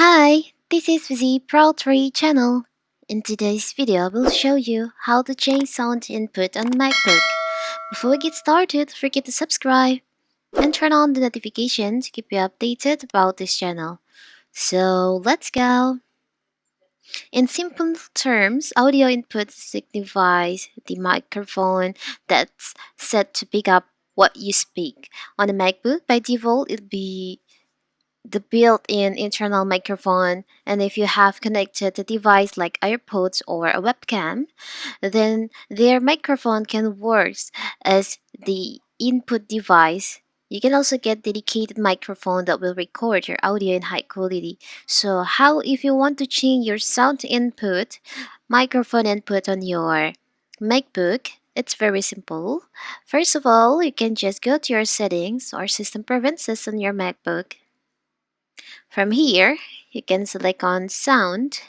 Hi, this is the Pro3 channel. In today's video, I will show you how to change sound input on MacBook. Before we get started, don't forget to subscribe and turn on the notification to keep you updated about this channel. So let's go. In simple terms, audio input signifies the microphone that's set to pick up what you speak. On a MacBook, by default, it'll be the built-in internal microphone, and if you have connected a device like AirPods or a webcam, then their microphone can work as the input device. You can also get dedicated microphone that will record your audio in high quality. So how if you want to change your sound input, microphone input on your MacBook, it's very simple. First of all, you can just go to your settings or system preferences on your MacBook. From here, you can select on sound,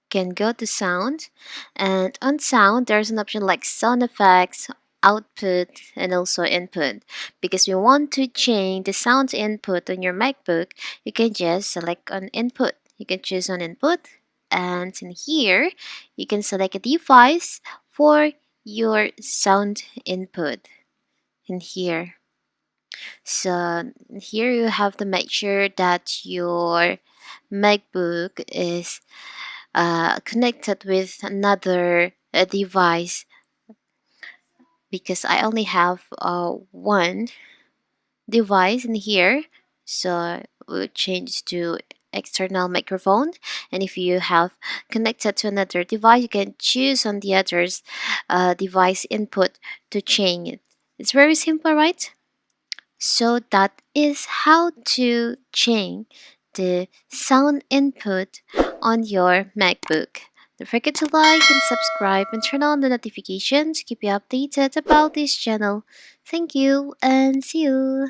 can go to sound, and on sound there's an option like sound effects, output, and also input. Because you want to change the sound input on your MacBook, you can just select on input. You can choose on input, and in here you can select a device for your sound input in here. So here you have to make sure that your MacBook is connected with another device, because I only have one device in here. So we'll change to external microphone, and if you have connected to another device, you can choose on the other's device input to change it. It's very simple, right? So that is how to change the sound input on your MacBook. Don't forget to like and subscribe and turn on the notifications to keep you updated about this channel. Thank you and see you.